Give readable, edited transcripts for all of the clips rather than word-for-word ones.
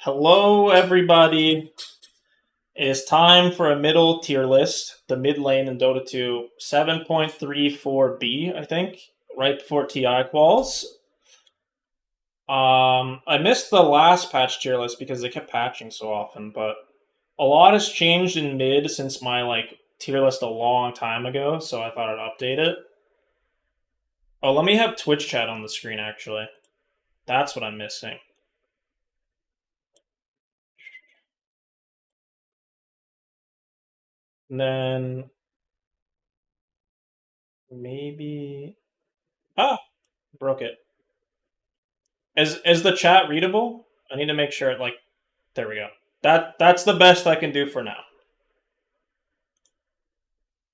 Hello, everybody. It is time for a middle tier list. The mid lane in Dota 2, 7.34B, I think, right before TI quals. I missed the last patch tier list because they kept patching so often, but a lot has changed in mid since my tier list a long time ago, so I thought I'd update it. Oh, let me have Twitch chat on the screen actually. That's what I'm missing. And then maybe broke it. Is the chat readable? I need to make sure there we go. That's the best I can do for now.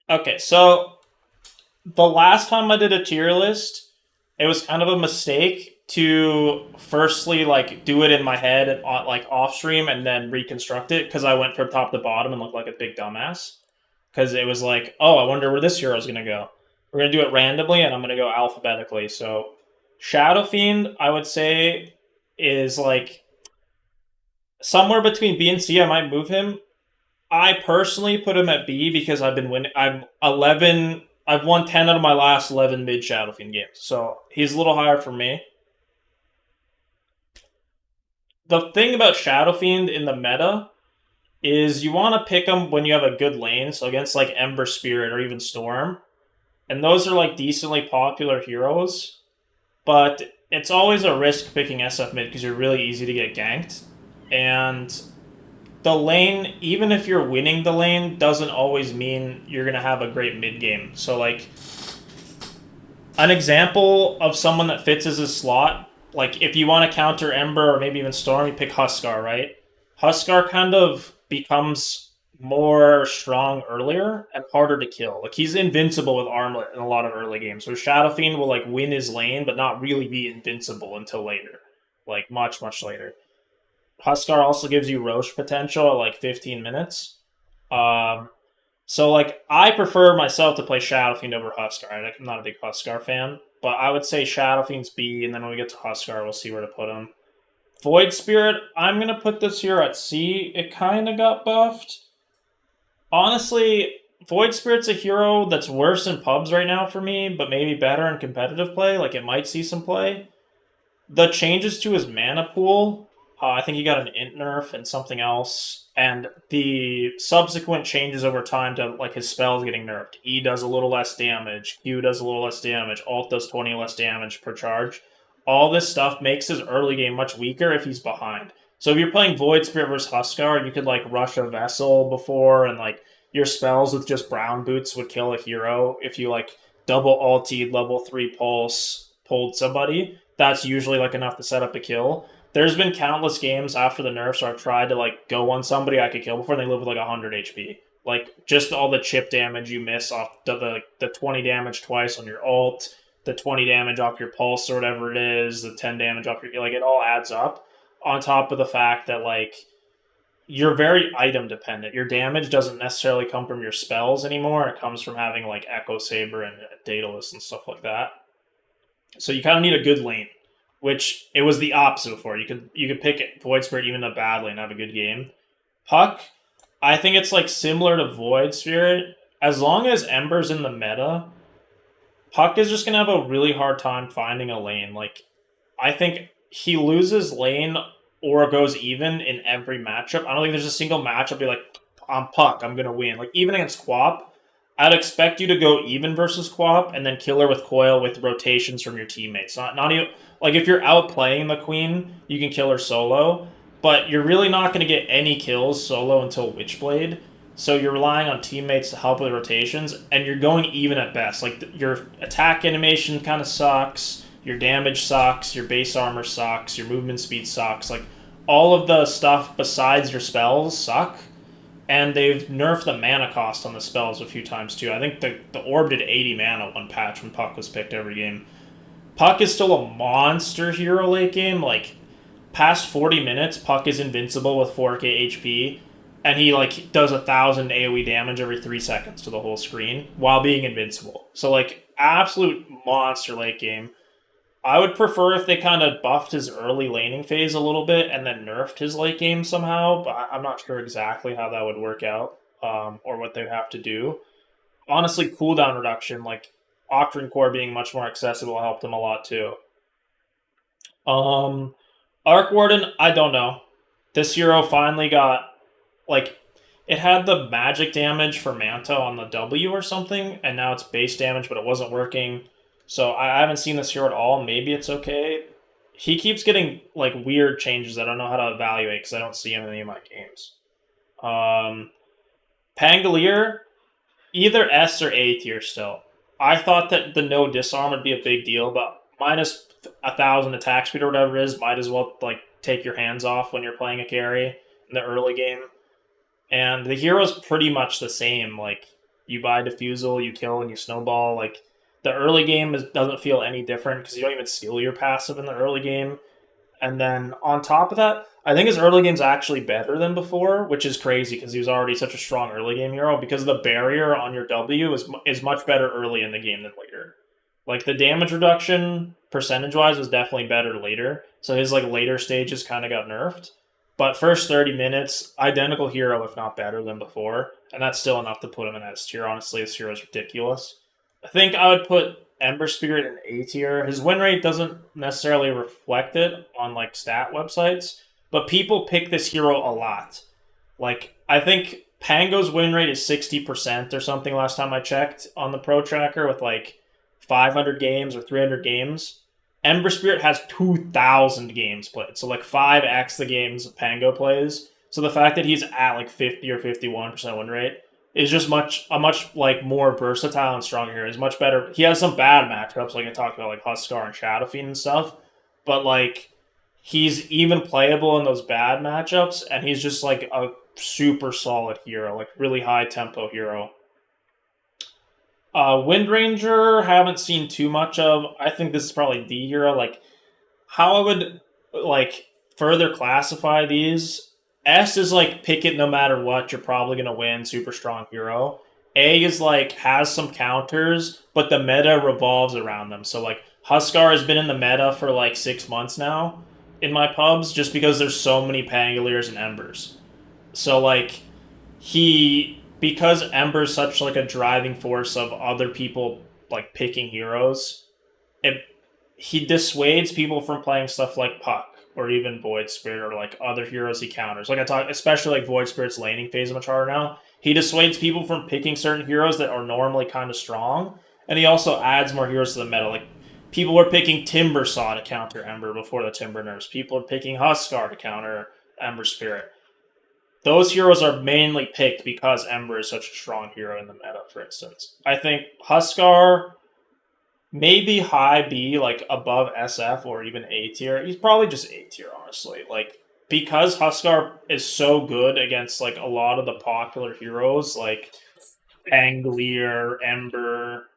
Okay, so the last time I did a tier list, it was kind of a mistake to firstly do it in my head off stream and then reconstruct it because I went from top to bottom and looked like a big dumbass. Because it was like, oh, I wonder where this hero is gonna go. We're gonna do it randomly, and I'm gonna go alphabetically. So Shadow Fiend, I would say, is somewhere between B and C. I might move him. I personally put him at B because I've been winning. I'm 11. I've won 10 out of my last 11 mid Shadow Fiend games, so he's a little higher for me. The thing about Shadow Fiend in the meta is you want to pick him when you have a good lane, so against Ember Spirit or even Storm, and those are decently popular heroes. But it's always a risk picking SF mid because you're really easy to get ganked, and the lane, even if you're winning the lane, doesn't always mean you're gonna have a great mid game. So an example of someone that fits as a slot, if you want to counter Ember or maybe even Storm, you pick Huskar, right? Huskar kind of becomes more strong earlier and harder to kill. He's invincible with Armlet in a lot of early games. So Shadow Fiend will win his lane, but not really be invincible until later, much later. Huskar also gives you Roche potential at 15 minutes. So I prefer myself to play Shadow Fiend over Huskar. I'm not a big Huskar fan, but I would say Shadow Fiend's B, and then when we get to Huskar, we'll see where to put him. Void Spirit, I'm gonna put this here at C. It kind of got buffed. Honestly, Void Spirit's a hero that's worse in pubs right now for me, but maybe better in competitive play. It might see some play. The changes to his mana pool, I think he got an int nerf and something else, and the subsequent changes over time to his spells getting nerfed. E does a little less damage, Q does a little less damage, Alt does 20 less damage per charge. All this stuff makes his early game much weaker if he's behind. So if you're playing Void Spirit versus Huskar, you could rush a Vessel before, and your spells with just Brown Boots would kill a hero. If you double ultied level 3 pulse, pulled somebody, that's usually enough to set up a kill. There's been countless games after the nerfs where I've tried to go on somebody I could kill before, and they live with 100 HP. Just all the chip damage you miss off the 20 damage twice on your ult, the 20 damage off your pulse or whatever it is, the 10 damage off your it all adds up. On top of the fact that you're very item dependent. Your damage doesn't necessarily come from your spells anymore. It comes from having Echo Saber and Daedalus and stuff like that. So you kind of need a good lane, which it was the opposite before. You could pick it, Void Spirit even a bad lane and have a good game. Puck, I think it's similar to Void Spirit. As long as Ember's in the meta, Puck is just gonna have a really hard time finding a lane. I think he loses lane or goes even in every matchup. I don't think there's a single matchup be I'm Puck, I'm gonna win. Even against Quap, I'd expect you to go even versus Quap and then kill her with Coil with rotations from your teammates. Not even if you're outplaying the Queen, you can kill her solo, but you're really not going to get any kills solo until Witchblade. So you're relying on teammates to help with rotations, and you're going even at best. Your attack animation kind of sucks, your damage sucks, your base armor sucks, your movement speed sucks. All of the stuff besides your spells suck. And they've nerfed the mana cost on the spells a few times too. I think the orb did 80 mana one patch when Puck was picked every game. Puck is still a monster hero late game. Past 40 minutes, Puck is invincible with 4k HP, and he does 1,000 AoE damage every 3 seconds to the whole screen while being invincible. So absolute monster late game. I would prefer if they kind of buffed his early laning phase a little bit and then nerfed his late game somehow, but I'm not sure exactly how that would work out, or what they'd have to do. Honestly, cooldown reduction, like Octarine Core being much more accessible, helped him a lot too. Um, Arc Warden, I don't know. This hero finally got like it had the magic damage for Manta on the W or something, and now it's base damage, but it wasn't working. So I haven't seen this hero at all. Maybe it's okay. He keeps getting like weird changes. I don't know how to evaluate because I don't see him in any of my games. Um, Pangolier, either S or A tier still. I thought that the no disarm would be a big deal, but minus 1,000 attack speed or whatever it is, might as well like take your hands off when you're playing a carry in the early game. And the hero's pretty much the same. Like you buy Diffusal, you kill, and you snowball. Like the early game doesn't feel any different because you don't even skill your passive in the early game. And then on top of that, I think his early game's actually better than before, which is crazy because he was already such a strong early game hero. Because the barrier on your W is much better early in the game than later. Like the damage reduction percentage wise was definitely better later. So his like later stages kind of got nerfed. But first 30 minutes, identical hero, if not better than before. And that's still enough to put him in S tier. Honestly, this hero is ridiculous. I think I would put Ember Spirit in A tier. His win rate doesn't necessarily reflect it on like stat websites, but people pick this hero a lot. Like I think Pango's win rate is 60% or something last time I checked on the Pro Tracker with like 500 games or 300 games. Ember Spirit has 2,000 games played, so like 5x the games Pango plays. So the fact that he's at like 50 or 51% win rate is just much like more versatile and stronger here. He's much better. He has some bad matchups, like I talked about, like Huskar and Shadow Fiend and stuff. But like he's even playable in those bad matchups, and he's just like a super solid hero, like really high tempo hero. Wind Ranger, haven't seen too much of. I think this is probably D hero. Like how I would like further classify these. S is like pick it no matter what, you're probably gonna win, super strong hero. A is like has some counters, but the meta revolves around them. So like Huskar has been in the meta for like 6 months now in my pubs just because there's so many Pangoliers and Embers. So like he because Ember's such like a driving force of other people like picking heroes, it he dissuades people from playing stuff like Puck or even Void Spirit or like other heroes he counters. Like I talk, especially like Void Spirit's laning phase much harder now. He dissuades people from picking certain heroes that are normally kind of strong, and he also adds more heroes to the meta. Like people were picking Timbersaw to counter Ember before the Timber nerfs. People are picking Huskar to counter Ember Spirit. Those heroes are mainly picked because Ember is such a strong hero in the meta, for instance. I think Huskar maybe high B, like above SF or even A tier. He's probably just A tier, honestly. Like because Huskar is so good against like a lot of the popular heroes, like Angolier, Ember,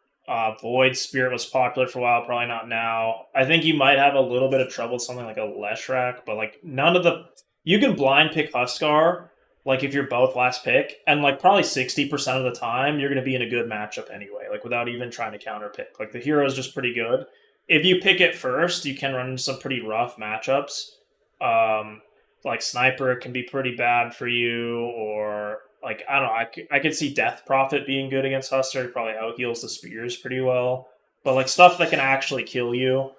Void Spirit was popular for a while, probably not now. I think you might have a little bit of trouble with something like a Leshrac, but like none of the you can blind pick Huskar, like if you're both last pick, and like probably 60% of the time you're gonna be in a good matchup anyway, like without even trying to counter pick. Like the hero is just pretty good. If you pick it first, you can run into some pretty rough matchups. Like Sniper can be pretty bad for you, or like I don't know, I could see Death Prophet being good against Huskar. He probably out heals the spears pretty well. But like stuff that can actually kill you,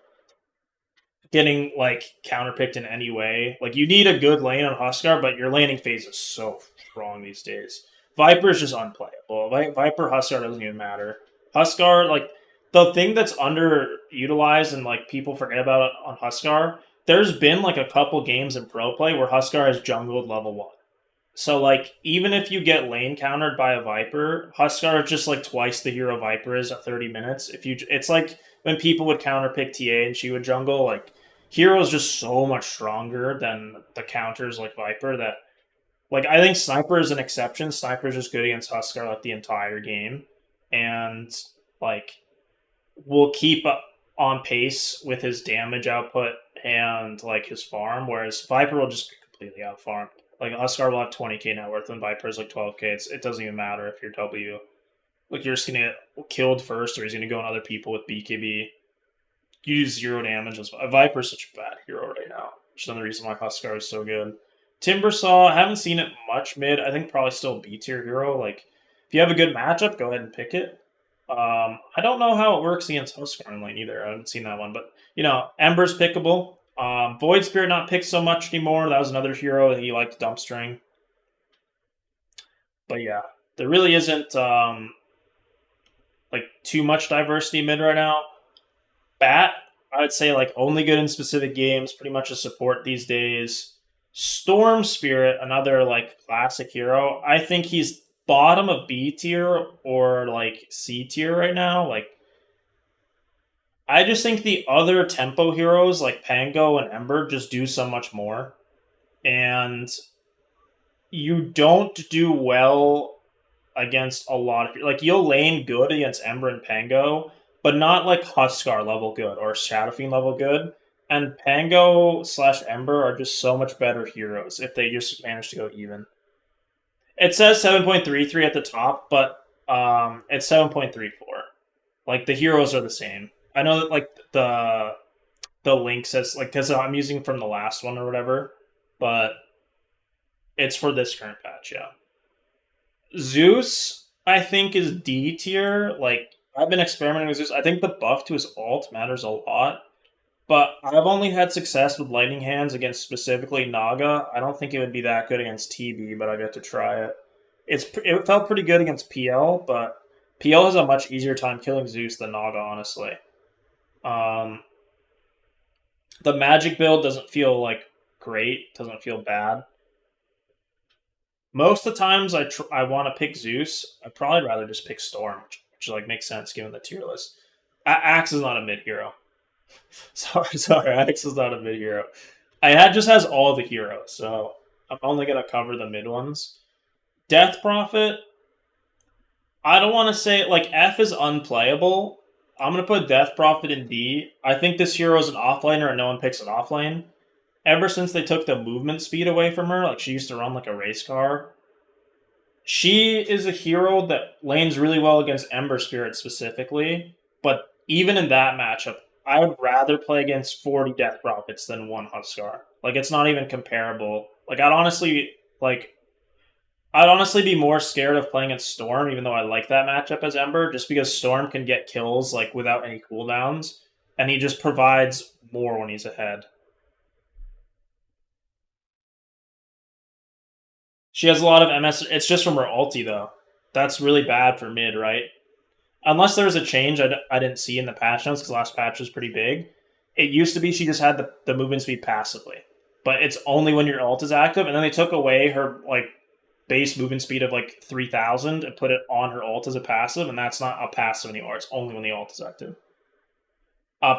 getting like counterpicked in any way. Like you need a good lane on Huskar, but your laning phase is so strong these days. Viper is just unplayable. Viper Huskar doesn't even matter. Huskar, like the thing that's underutilized and like people forget about it on Huskar. There's been like a couple games in pro play where Huskar has jungled level 1. So like even if you get lane countered by a Viper, Huskar is just like twice the hero Viper is at 30 minutes. It's like when people would counterpick TA and she would jungle, like Hero is just so much stronger than the counters like Viper that like I think Sniper is an exception. Sniper is just good against Huskar like the entire game, and like will keep on pace with his damage output and like his farm, whereas Viper will just completely out farm. Like Huskar will have 20k net worth and Viper is like 12k. It doesn't even matter if you're W. Like you're just gonna get killed first, or he's gonna go on other people with BKB. you do 0 damage as well. Viper's such a bad hero right now, which is another reason why Huskar is so good. Timbersaw, I haven't seen it much mid. I think probably still B tier hero. Like, if you have a good matchup, go ahead and pick it. I don't know how it works against Huskar in lane either. I haven't seen that one, but Ember's pickable. Void Spirit not picked so much anymore. That was another hero that he liked dumpstering. But yeah, there really isn't like too much diversity mid right now. Bat, I would say like only good in specific games, pretty much a support these days. Storm Spirit, another like classic hero. I think he's bottom of B tier or like C tier right now. Like, I just think the other tempo heroes like Pango and Ember just do so much more. And you don't do well against a lot of like you'll lane good against Ember and Pango, but not like Huskar level good or Shadow Fiend level good. And Pango / Ember are just so much better heroes if they just manage to go even. It says 7.33 at the top, but it's 7.34. Like, the heroes are the same. I know that like the link says like because I'm using from the last one or whatever, but it's for this current patch, yeah. Zeus, I think, is D tier. Like, I've been experimenting with Zeus. I think the buff to his ult matters a lot. But I've only had success with Lightning Hands against specifically Naga. I don't think it would be that good against TB, but I got to try it. It felt pretty good against PL, but PL has a much easier time killing Zeus than Naga, honestly. The magic build doesn't feel like great, doesn't feel bad. Most of the times I want to pick Zeus. I'd probably rather just pick Storm, which like makes sense given the tier list. Axe is not a mid hero. sorry, Axe is not a mid hero. Just has all the heroes, so I'm only gonna cover the mid ones. Death Prophet, I don't want to say like F is unplayable. I'm gonna put Death Prophet in D. I think this hero is an offlaner and no one picks an offlane. Ever since they took the movement speed away from her, like she used to run like a race car. She is a hero that lanes really well against Ember Spirit specifically, but even in that matchup, I would rather play against 40 Death Prophets than 1 Huskar. Like, it's not even comparable. Like, I'd honestly be more scared of playing against Storm, even though I like that matchup as Ember, just because Storm can get kills like without any cooldowns, and he just provides more when he's ahead. She has a lot of MS. It's just from her ulti, though. That's really bad for mid, right? Unless there's a change I didn't see in the patch notes, because the last patch was pretty big. It used to be she just had the movement speed passively. But it's only when your ult is active, and then they took away her like base movement speed of like 3,000 and put it on her ult as a passive, and that's not a passive anymore. It's only when the ult is active.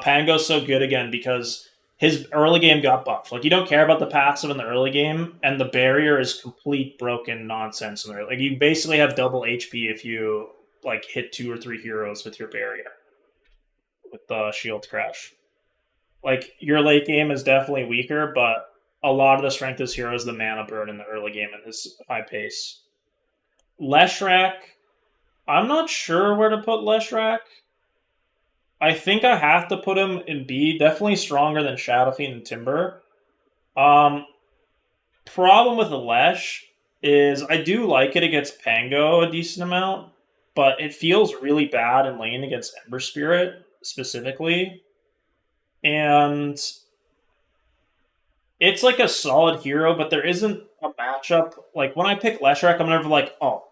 Pango's so good again because his early game got buffed. Like, you don't care about the passive in the early game, and the barrier is complete broken nonsense in there. Like, you basically have double HP if you like hit 2 or 3 heroes with your barrier with the shield crash. Like, your late game is definitely weaker, but a lot of the strength of this hero is the mana burn in the early game and his high pace. Leshrac, I'm not sure where to put Leshrac. I think I have to put him in B. Definitely stronger than Shadow Fiend and Timber. Problem with the Lesh is I do like it against Pango a decent amount, but it feels really bad in lane against Ember Spirit specifically. And it's like a solid hero, but there isn't a matchup. Like, when I pick Leshrac, I'm never like, oh,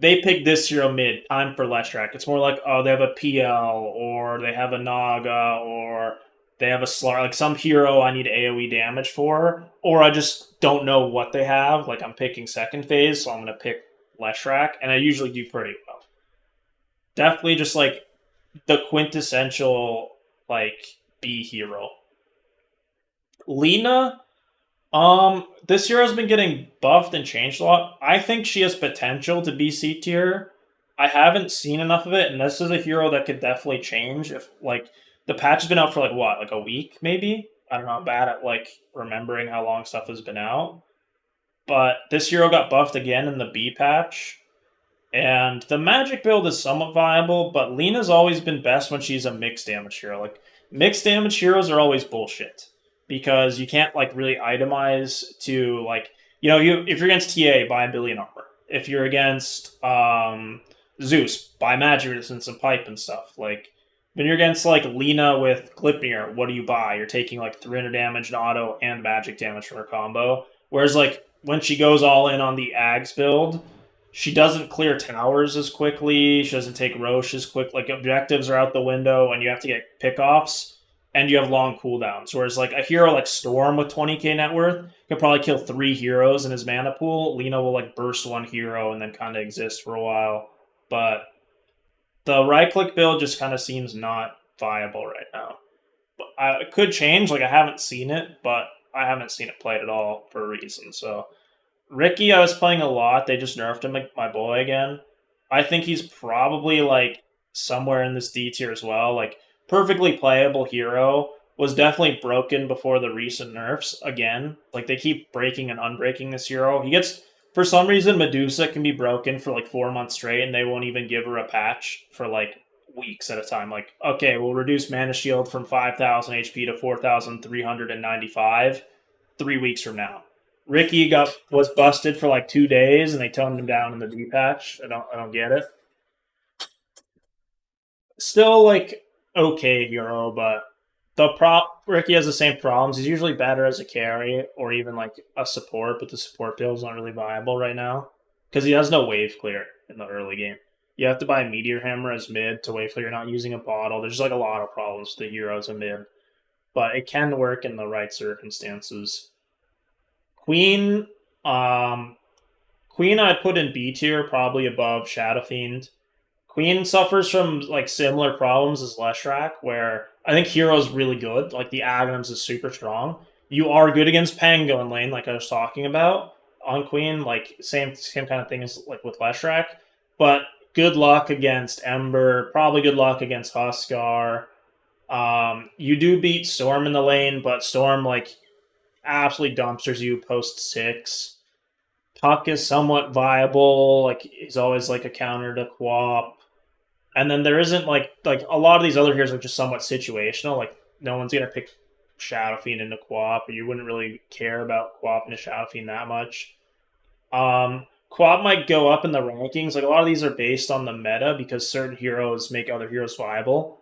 they picked this hero mid, time for Leshrac. It's more like, oh, they have a PL, or they have a Naga, or they have a Slar, like some hero I need AoE damage for, or I just don't know what they have. Like, I'm picking second phase, so I'm going to pick Leshrac, and I usually do pretty well. Definitely just like the quintessential like B hero. Lina, this hero's been getting buffed and changed a lot. I think she has potential to be C tier. I haven't seen enough of it, and this is a hero that could definitely change if, like, the patch has been out for, like, what, like a week, maybe? I don't know, I'm bad at, like, remembering how long stuff has been out. But this hero got buffed again in the B patch, and the magic build is somewhat viable, but Lina's always been best when she's a mixed damage hero. Like, Mixed damage heroes are always bullshit because you can't like really itemize to like you if you're against TA, buy a billion armor. If you're against Zeus, buy magic resistance and pipe and stuff. Like when you're against like Lena with Glipnir, what do you buy? You're taking like 300 damage in auto and magic damage from her combo. Whereas like when she goes all in on the Ags build, she doesn't clear towers as quickly. She doesn't take Roche as quick. Like objectives are out the window, and you have to get pickoffs, and you have long cooldowns. Whereas like a hero like Storm with 20k net worth could probably kill 3 heroes in his mana pool. Lena will like burst 1 hero and then kind of exist for a while. But the right click build just kind of seems not viable right now. But it could change. Like I haven't seen it, but I haven't seen it played at all for a reason. So Ricky, I was playing a lot. They just nerfed him, like my boy again. I think he's probably like somewhere in this D tier as well. Like perfectly playable hero was definitely broken before the recent nerfs again. Like they keep breaking and unbreaking this hero. He gets for some reason Medusa can be broken for like 4 months straight, and they won't even give her a patch for like weeks at a time. Like okay, we'll reduce mana shield from 5,000 HP to 4,395 3 weeks from now. Ricky was busted for like 2 days, and they toned him down in the D patch. I don't get it. Still like okay hero, but Ricky has the same problems. He's usually better as a carry or even like a support, but the support build is not really viable right now because he has no wave clear in the early game. You have to buy a Meteor Hammer as mid to wave clear. You're not using a bottle. There's like a lot of problems with the heroes in mid, but it can work in the right circumstances. Queen, Queen I'd put in B tier, probably above Shadow Fiend. Queen suffers from like similar problems as Leshrac, where I think Hero's really good. Like the Aghanims is super strong. You are good against Pango in lane, like I was talking about on Queen. Like same kind of thing as like with Leshrac, but good luck against Ember. Probably good luck against Huskar. You do beat Storm in the lane, but Storm like absolutely dumpsters you post 6. Puck is somewhat viable. Like he's always like a counter to Quap. And then there isn't like a lot of these other heroes are just somewhat situational. Like no one's gonna pick Shadow Fiend into Quap, or you wouldn't really care about Quap into Shadow Fiend that much. Quap might go up in the rankings. Like a lot of these are based on the meta because certain heroes make other heroes viable,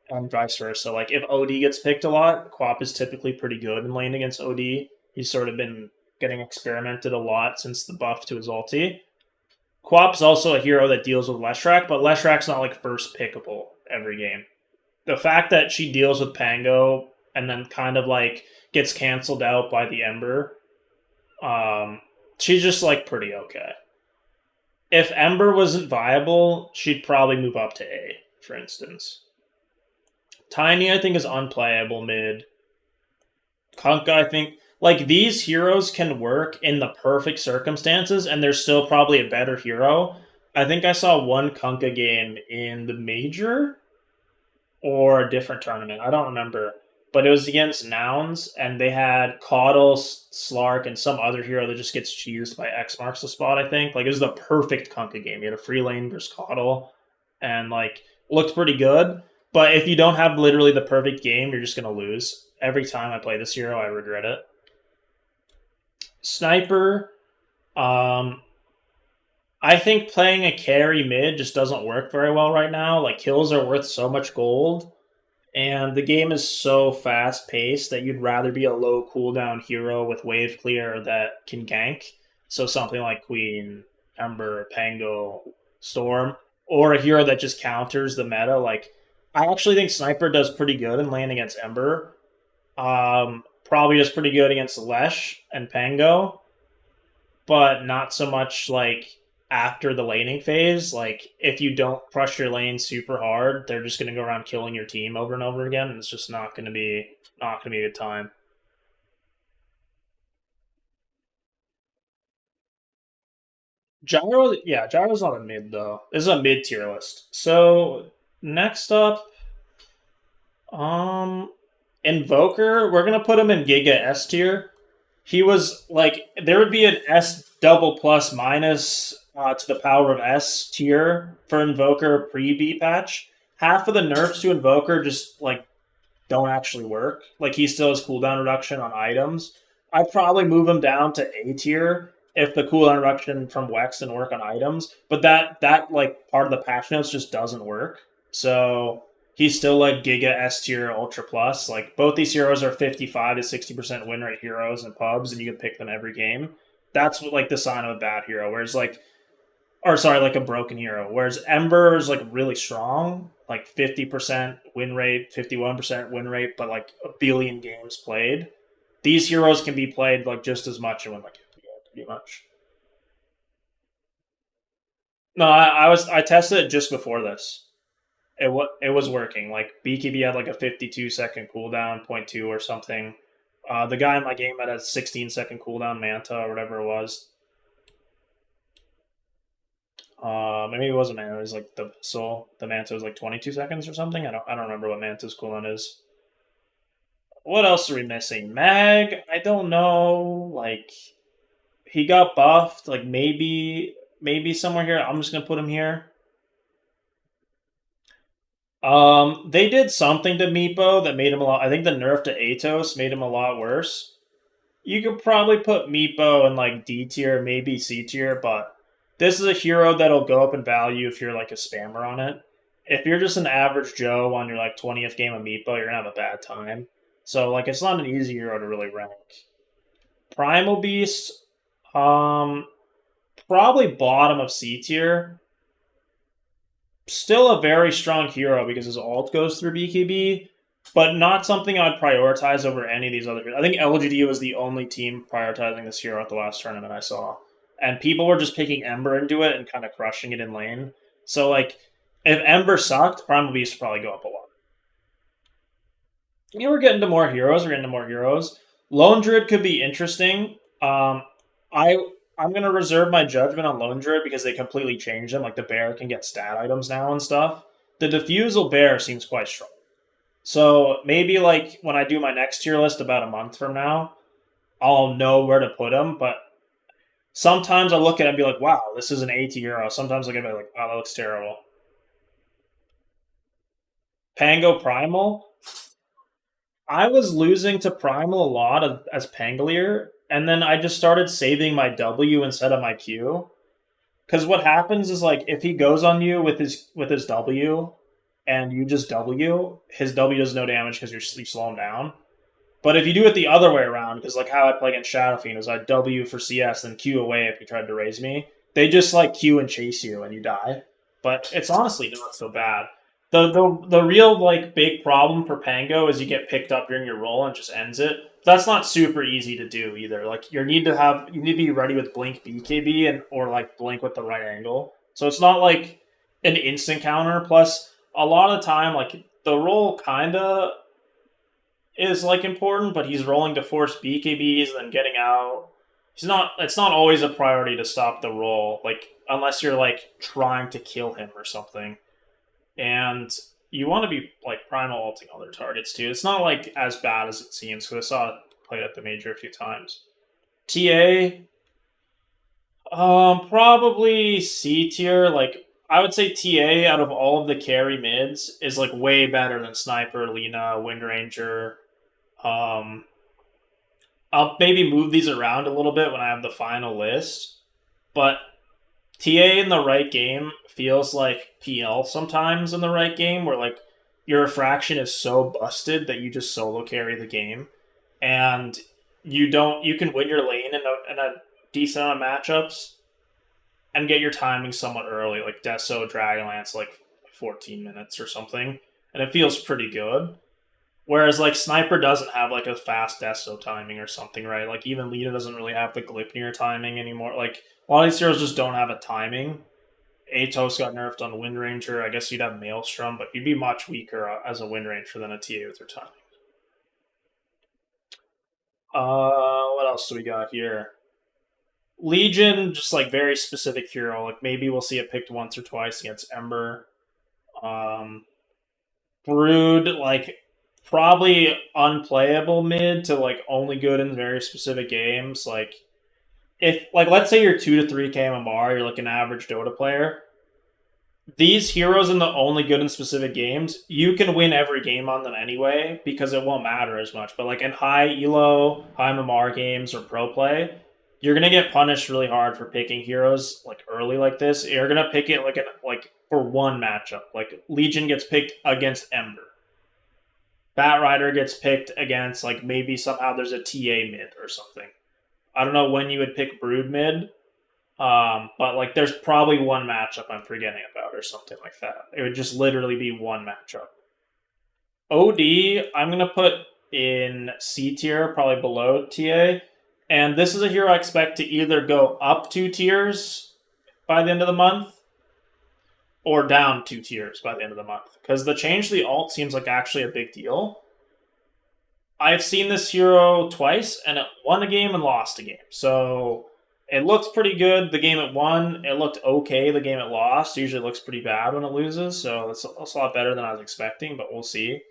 and vice versa. Like if OD gets picked a lot, Quap is typically pretty good in lane against OD. He's sort of been getting experimented a lot since the buff to his ulti. Quap's also a hero that deals with Leshrac, but Leshrac's not like first pickable every game. The fact that she deals with Pango and then kind of like gets canceled out by the Ember, she's just like pretty okay. If Ember wasn't viable, she'd probably move up to A, for instance. Tiny, I think, is unplayable mid. Kunkka, I think, like these heroes can work in the perfect circumstances, and they're still probably a better hero. I think I saw one Kunkka game in the major or a different tournament. I don't remember, but it was against Nouns, and they had Caudle, Slark, and some other hero that just gets cheesed by X marks the spot. I think like it was the perfect Kunkka game. You had a free lane versus Caudle, and like looked pretty good. But if you don't have literally the perfect game, you're just gonna lose. Every time I play this hero, I regret it. Sniper, I think playing a carry mid just doesn't work very well right now. Like kills are worth so much gold, and the game is so fast paced that you'd rather be a low cooldown hero with wave clear that can gank. So something like Queen, Ember, Pango, Storm, or a hero that just counters the meta. Like I actually think Sniper does pretty good in lane against Ember. Probably does pretty good against Lesh and Pango, but not so much like after the laning phase. Like if you don't crush your lane super hard, they're just going to go around killing your team over and over again, and it's just not going to be a good time. Gyro's not a mid though. This is a mid tier list. So next up, Invoker, we're gonna put him in Giga S tier. He was like there would be an S double plus minus to the power of S tier for Invoker pre B patch. Half of the nerfs to Invoker just like don't actually work. Like he still has cooldown reduction on items. I'd probably move him down to A tier if the cooldown reduction from Wex didn't work on items. But that like part of the patch notes just doesn't work. So he's still like Giga S tier Ultra Plus. Like both these heroes are 55 to 60% win rate heroes in pubs, and you can pick them every game. That's what, like the sign of a bad hero. Whereas like or sorry, like a broken hero. Whereas Ember is like really strong, like 50% win rate, 51% win rate, but like a billion games played. These heroes can be played like just as much and win like pretty much. No, I tested it just before this. It was working. Like BKB had like a 52-second cooldown, point 0.2 or something. The guy in my game had a 16-second cooldown, Manta or whatever it was. Maybe it wasn't Manta. It was like the Soul. The Manta was like 22 seconds or something. I don't remember what Manta's cooldown is. What else are we missing? Mag. I don't know. Like he got buffed. Like maybe somewhere here. I'm just gonna put him here. They did something to Meepo that made him a lot. I think the nerf to Atos made him a lot worse. You could probably put Meepo in like D tier, maybe C tier, but this is a hero that'll go up in value if you're like a spammer on it. If you're just an average Joe on your like 20th game of Meepo, you're gonna have a bad time. So like it's not an easy hero to really rank. Primal Beast, um, probably bottom of C tier. Still a very strong hero because his ult goes through BKB, but not something I'd prioritize over any of these other. I think LGD was the only team prioritizing this hero at the last tournament I saw, and people were just picking Ember into it and kind of crushing it in lane. So like, if Ember sucked, Primal Beast would probably go up a lot. You know, we're getting to more heroes. We're getting to more heroes. Lone Druid could be interesting. I I'm gonna reserve my judgment on Lone Druid because they completely changed them. Like the bear can get stat items now and stuff. The Diffusal bear seems quite strong. So maybe like when I do my next tier list about a month from now, I'll know where to put him. But sometimes I look at it and be like, wow, this is an A tier hero. Sometimes I get like, wow, that looks terrible. Pango Primal. I was losing to Primal a lot as Pangolier, and then I just started saving my W instead of my Q. Because what happens is like if he goes on you with his W, and you just W, his W does no damage because you slow him down. But if you do it the other way around, because like how I play against Shadow Fiend is I W for CS, then Q away if you tried to raise me. They just like Q and chase you and you die. But it's honestly not so bad. The real like big problem for Pango is you get picked up during your roll and just ends it. That's not super easy to do either. Like you need to be ready with Blink BKB and or like Blink with the right angle. So it's not like an instant counter. Plus, a lot of the time, like the roll kinda is like important, but he's rolling to force BKBs and then getting out. He's not. It's not always a priority to stop the roll, like unless you're like trying to kill him or something. And you want to be like primal ulting other targets too. It's not like as bad as it seems because I saw it played at the major a few times. TA, probably C tier. Like I would say TA out of all of the carry mids is like way better than Sniper, Lina, Wind Ranger. Um, I'll maybe move these around a little bit when I have the final list, but TA in the right game feels like PL sometimes in the right game, where like your refraction is so busted that you just solo carry the game, and you can win your lane in a decent amount of matchups and get your timing somewhat early, like Deso Dragonlance like 14 minutes or something, and it feels pretty good. Whereas like Sniper doesn't have like a fast Deso timing or something, right? Like even Lita doesn't really have the Glipnir timing anymore. Like a lot of these heroes just don't have a timing. Atos got nerfed on Wind Ranger. I guess you'd have Maelstrom, but you'd be much weaker as a Wind Ranger than a TA with your timing. What else do we got here? Legion, just like very specific hero. Like maybe we'll see it picked once or twice against Ember. Um, Brood, like probably unplayable mid to like only good in very specific games. Like if like let's say you're 2 to 3 KMMR, you're like an average Dota player. these heroes in the only good in specific games, you can win every game on them anyway because it won't matter as much. But like in high elo, high MMR games or pro play, you're gonna get punished really hard for picking heroes like early like this. You're gonna pick it like for one matchup. Like Legion gets picked against Ember. Bat Rider gets picked against like maybe somehow there's a TA mid or something. I don't know when you would pick Brood mid, but like there's probably one matchup I'm forgetting about or something like that. It would just literally be one matchup. OD, I'm gonna put in C tier, probably below TA. And this is a hero I expect to either go up 2 tiers by the end of the month or down 2 tiers by the end of the month. Because the change to the alt seems like actually a big deal. I've seen this hero twice, and it won a game and lost a game. So it looks pretty good the game it won. It looked okay the game it lost. Usually it looks pretty bad when it loses, so it's a lot better than I was expecting, but we'll see.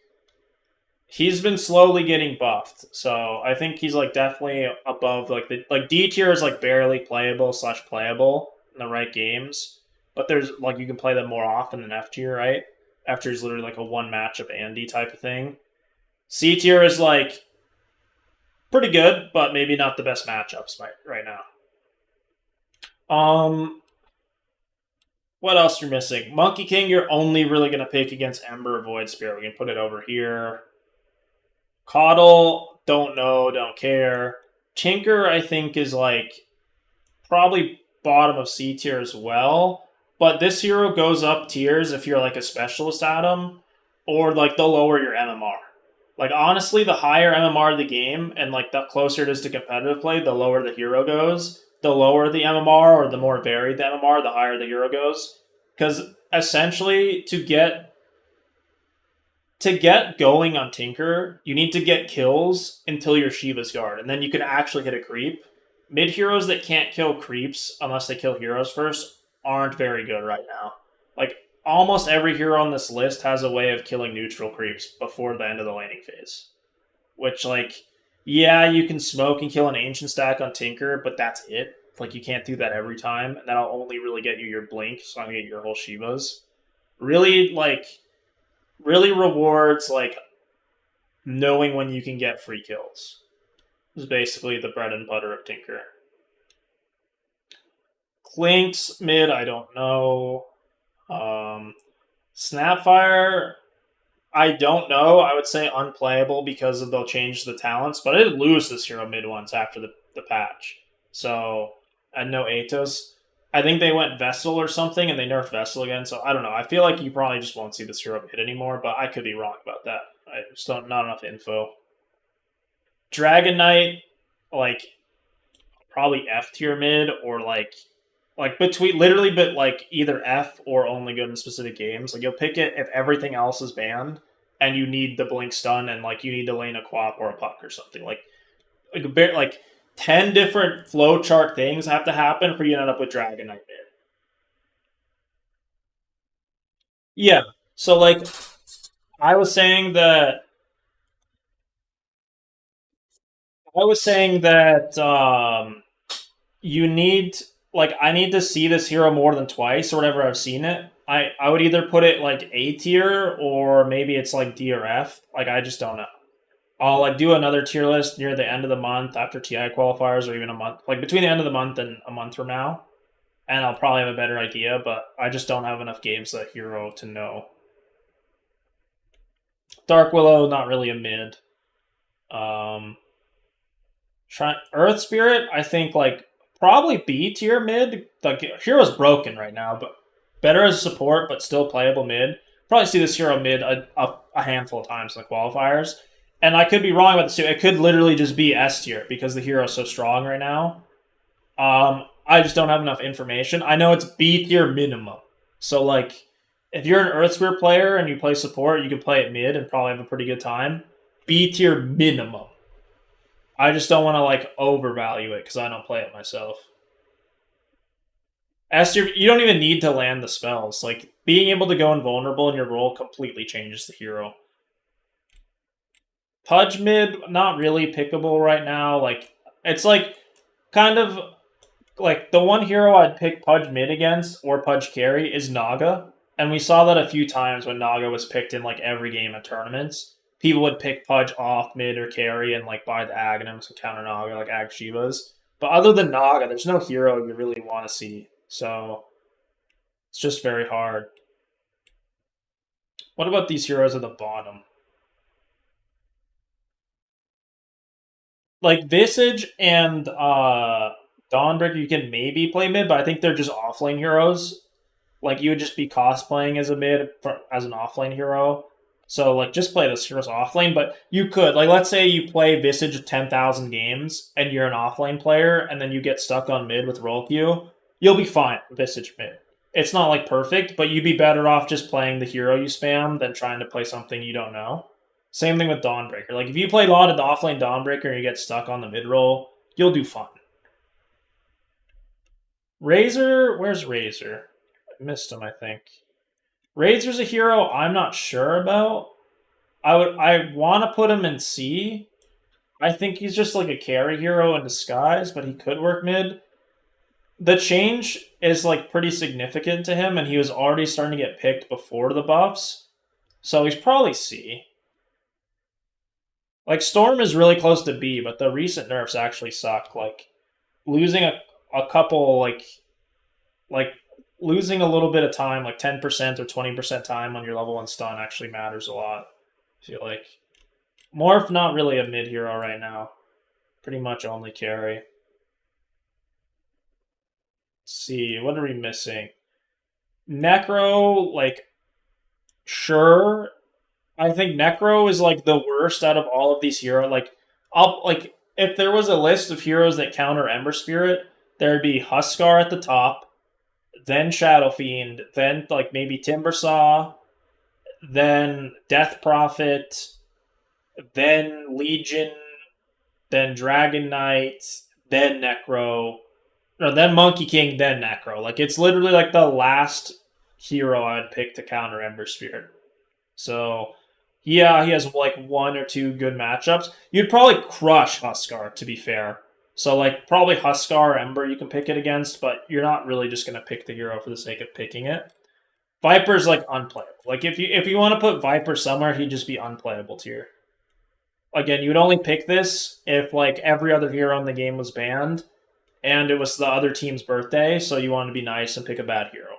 He's been slowly getting buffed, so I think he's like definitely above like D tier is like barely playable / playable in the right games. But there's like you can play them more often than F tier, right? F tier is literally like a one matchup Andy type of thing. C tier is like pretty good, but maybe not the best matchups right now. What else you're missing? Monkey King, you're only really gonna pick against Ember or Void Spirit. We can put it over here. Coddle, don't know, don't care. Tinker, I think, is like probably bottom of C tier as well. But this hero goes up tiers if you're like a specialist at him, or like they'll lower your MMR. Like honestly, the higher MMR the game and like the closer it is to competitive play, the lower the hero goes. The lower the MMR or the more varied the MMR, the higher the hero goes. Because essentially, to get going on Tinker, you need to get kills until your Shiva's Guard, and then you can actually hit a creep. Mid heroes that can't kill creeps unless they kill heroes first aren't very good right now. Like almost every hero on this list has a way of killing neutral creeps before the end of the laning phase. Which, like, yeah, you can smoke and kill an ancient stack on Tinker, but that's it. Like, you can't do that every time, and that'll only really get you your blink, so I'm gonna get your whole Shivas. Really, like, really rewards, like, knowing when you can get free kills. This is basically the bread and butter of Tinker. Clinks, mid, I don't know. Snapfire, I don't know. I would say unplayable because of they'll change the talents, but I did lose this hero mid once after the patch. So, and no Atos. I think they went Vessel or something, and they nerfed Vessel again, so I don't know. I feel like you probably just won't see this hero hit anymore, but I could be wrong about that. I just don't, not enough info. Dragon Knight, like, probably F tier mid, or like between literally but like either F or only good in specific games. Like you'll pick it if everything else is banned and you need the blink stun and like you need to lane a quap or a puck or something. Like a bit like 10 different flowchart things have to happen for you to end up with Dragon Knight mid. Yeah. So like I was saying that you need like I need to see this hero more than twice or whatever I've seen it. I would either put it like A tier or maybe it's like D or F. Like I just don't know. I'll like do another tier list near the end of the month after TI qualifiers or even a month, like between the end of the month and a month from now, and I'll probably have a better idea. But I just don't have enough games that hero to know. Dark Willow, not really a mid. Um, Earth Spirit, I think like probably B tier mid. Like hero's broken right now, but better as support, but still playable mid. Probably see this hero mid a handful of times in the qualifiers. And I could be wrong about this too. It could literally just be S tier because the hero is so strong right now. I just don't have enough information. I know it's B tier minimum. So like, if you're an Earth Spirit player and you play support, you can play it mid and probably have a pretty good time. B tier minimum. I just don't want to like overvalue it because I don't play it myself. S tier, you don't even need to land the spells. Like being able to go invulnerable in your role completely changes the hero. Pudge mid, not really pickable right now. Like it's like kind of like the one hero I'd pick Pudge mid against or Pudge carry is Naga. And we saw that a few times when Naga was picked in like every game at tournaments. People would pick Pudge off mid or carry and like buy the Aghanims and counter Naga like Ag Shivas. But other than Naga, there's no hero you really want to see. So it's just very hard. What about these heroes at the bottom? Like Visage and Dawnbreaker, you can maybe play mid, but I think they're just offlane heroes. Like you would just be cosplaying as a mid as an offlane hero. So like just play those heroes offlane, but you could like let's say you play Visage 10,000 games and you're an offlane player, and then you get stuck on mid with roll queue, you'll be fine Visage mid. It's not like perfect, but you'd be better off just playing the hero you spam than trying to play something you don't know. Same thing with Dawnbreaker. Like if you play a lot of the offlane Dawnbreaker and you get stuck on the mid roll, you'll do fine. Razor, where's Razor? I missed him, I think. Razor's a hero I'm not sure about. I want to put him in C. I think he's just like a carry hero in disguise, but he could work mid. The change is like pretty significant to him, and he was already starting to get picked before the buffs. So he's probably C. Like Storm is really close to B, but the recent nerfs actually suck. Like losing a couple like losing a little bit of time, like 10% or 20% time on your level 1 stun actually matters a lot. I feel like. Morph, not really a mid hero right now. Pretty much only carry. Let's see, what are we missing? Necro, like, sure. I think Necro is like the worst out of all of these heroes. Like if there was a list of heroes that counter Ember Spirit, there'd be Huskar at the top, then Shadow Fiend, then like maybe Timbersaw, then Death Prophet, then Legion, then Dragon Knight, then Necro, or then Monkey King, then Necro. Like it's literally like the last hero I'd pick to counter Ember Spirit. So yeah, he has like 1 or 2 good matchups. You'd probably crush Huskar, to be fair. So like probably Huskar or Ember you can pick it against, but you're not really just gonna pick the hero for the sake of picking it. Viper's like unplayable. Like if you want to put Viper somewhere, he'd just be unplayable tier. Again, you would only pick this if like every other hero in the game was banned and it was the other team's birthday, so you want to be nice and pick a bad hero.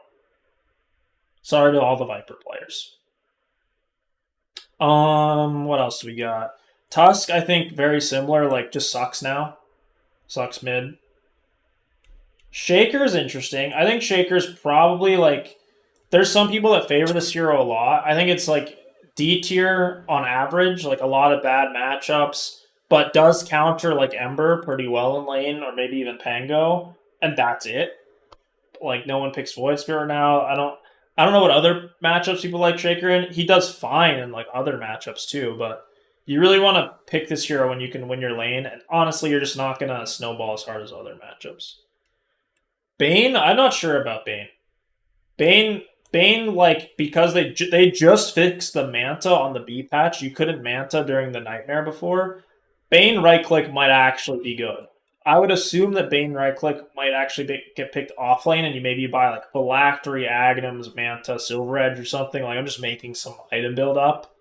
Sorry to all the Viper players. What else do we got? Tusk, I think very similar, like just sucks now. Sucks mid. Shaker's interesting. I think Shaker's probably like there's some people that favor this hero a lot. I think it's like D tier on average, like a lot of bad matchups, but does counter like Ember pretty well in lane, or maybe even Pango, and that's it. Like no one picks Void Spirit now. I don't know what other matchups people like Shaker in. He does fine in like other matchups too, but you really want to pick this hero when you can win your lane, and honestly, you're just not gonna snowball as hard as other matchups. Bane, I'm not sure about Bane. Bane, like because they just fixed the Manta on the B patch. You couldn't Manta during the Nightmare before. Bane right click might actually be good. I would assume that Bane right click might actually get picked offlane, and you maybe buy like Phylactery, Aghanims, Manta, Silver Edge, or something. Like I'm just making some item build up.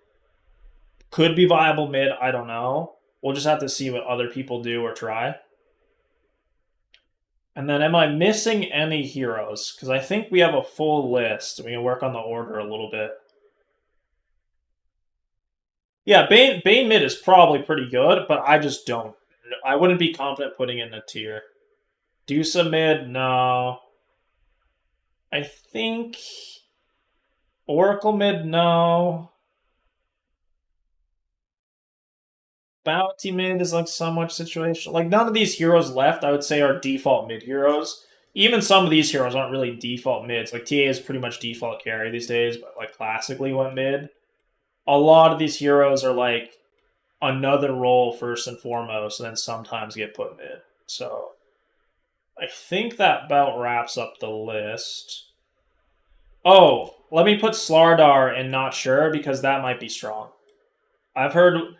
Could be viable mid. I don't know. We'll just have to see what other people do or try. And then, am I missing any heroes? Because I think we have a full list. We can work on the order a little bit. Yeah, Bane mid is probably pretty good, but I just don't. I wouldn't be confident putting in a tier. Dusa mid, no. I think Oracle mid, no. Bounty mid is like somewhat situational. Like none of these heroes left, I would say, are default mid heroes. Even some of these heroes aren't really default mids. Like TA is pretty much default carry these days, but like classically went mid. A lot of these heroes are like another role first and foremost, and then sometimes get put mid. So I think that about wraps up the list. Oh, let me put Slardar in not sure because that might be strong. I've heard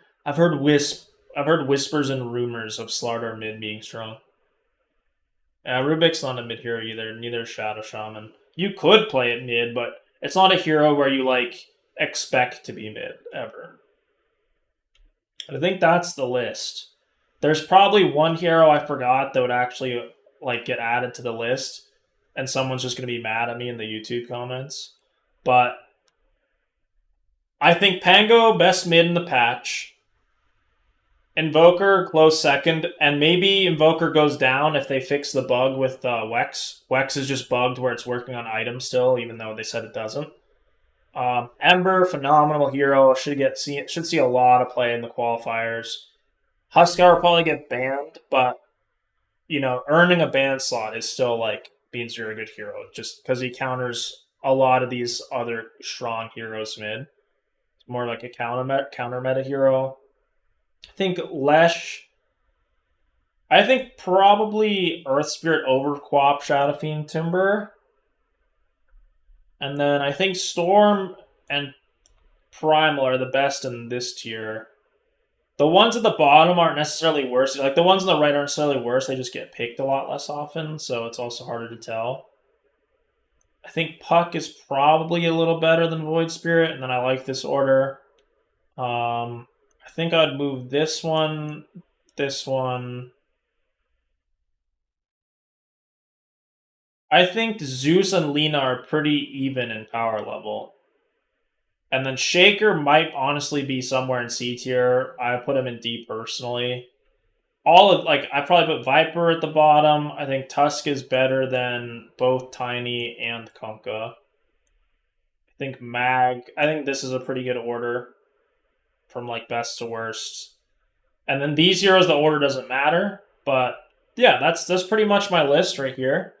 whispers and rumors of Slardar mid being strong. Rubik's not a mid hero either. Neither is Shadow Shaman. You could play it mid, but It's not a hero where you like expect to be mid ever. I think that's the list. There's probably one hero I forgot that would actually like get added to the list, and someone's just gonna be mad at me in the YouTube comments. But I think Pango best mid in the patch. Invoker close second, and maybe Invoker goes down if they fix the bug with Wex. Wex is just bugged where it's working on items still, even though they said it doesn't. Ember, phenomenal hero. Should see a lot of play in the qualifiers. Huskar will probably get banned, but earning a ban slot is still like being a very good hero, just because he counters a lot of these other strong heroes mid. It's more like a counter meta hero. I think Lesh. I think probably Earth Spirit over Quap, Shadow Fiend, Timber. And then I think Storm and Primal are the best in this tier. The ones at the bottom aren't necessarily worse. Like the ones on the right aren't necessarily worse. They just get picked a lot less often, so it's also harder to tell. I think Puck is probably a little better than Void Spirit, and then I like this order. I think I'd move this one, this one. I think Zeus and Lena are pretty even in power level. And then Shaker might honestly be somewhere in C tier. I put him in D personally. I probably put Viper at the bottom. I think Tusk is better than both Tiny and Kunkka. I think this is a pretty good order from like best to worst. And then these heroes, the order doesn't matter. But yeah, that's pretty much my list right here.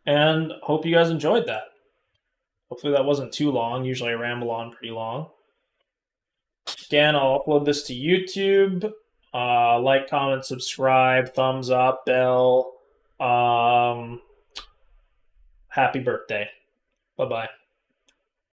And hope you guys enjoyed that. Hopefully that wasn't too long. Usually I ramble on pretty long. Again, I'll upload this to YouTube. Like, comment, subscribe, thumbs up, bell. Happy birthday. Bye-bye.